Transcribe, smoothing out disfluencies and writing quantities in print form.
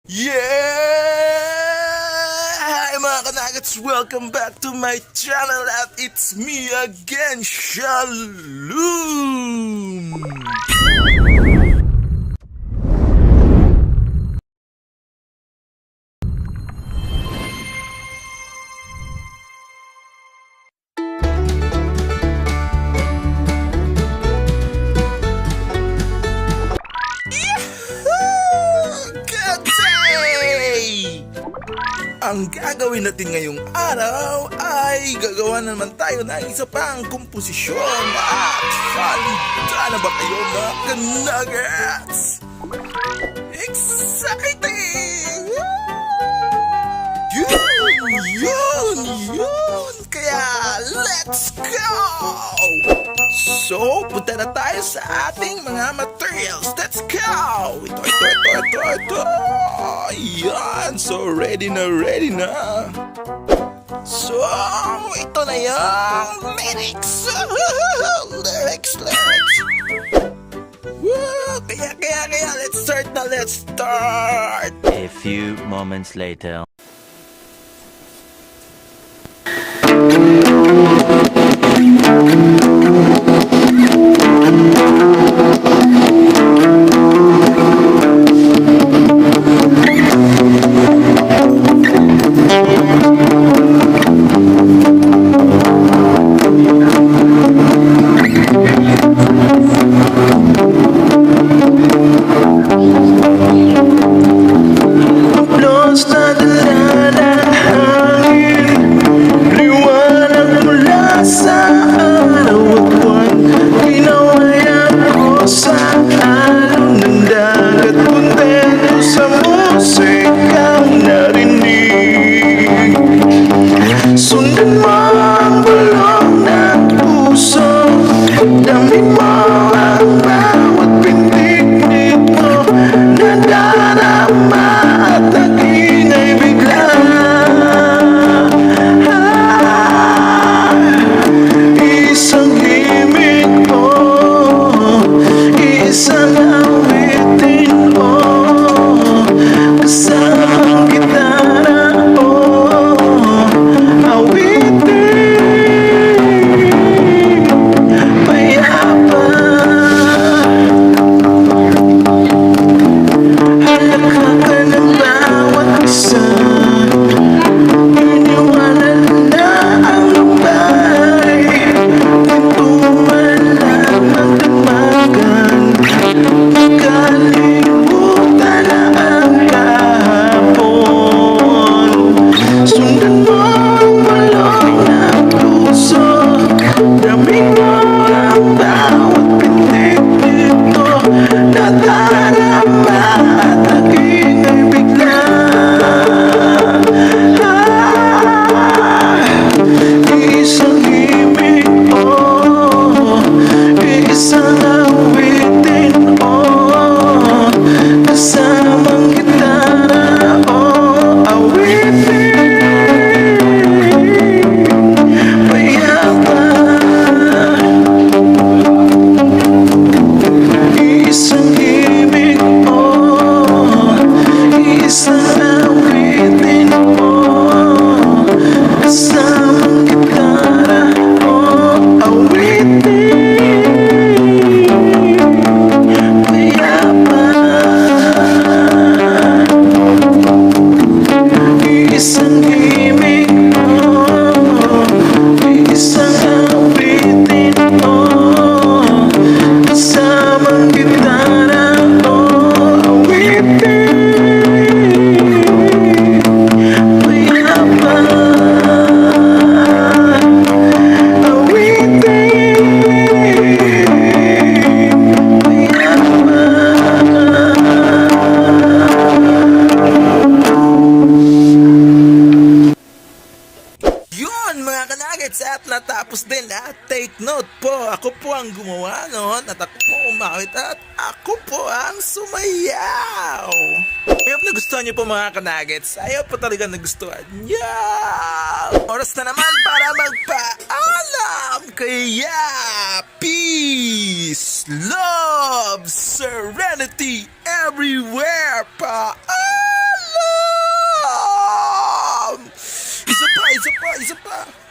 Yeah! Hi mga kanagats! Welcome back to my channel at it's me again, Shalom! Good day! Ang gagawin natin ngayong araw ay gagawa na naman tayo ng isa pang komposisyon at handa na ba kayo mga kanagats? Exciting! Yun! Kaya let's go! So, punta na tayo sa ating mga materials. Let's go! Ito. Yan. So, ready na. So, ito na yung lyrics. Lyrics. Woo! Kaya, let's start. A few moments later. Sundan mo ang bulong ng puso, damhin mo ang bawat pintig nito, nadarama at nag-ingay bigla. Isang himig mo, isang awitin mo, kasamang gitara. At natapos din lahat. Take note po, ako po ang gumawa noon at ako po umawit at ako po ang sumayaw. Ayaw nagustuhan niyo po mga kanagets. Ayaw po talaga nagustuhan. Oras na naman para magpaalam. Kaya peace, love, serenity everywhere. Paalam! pa.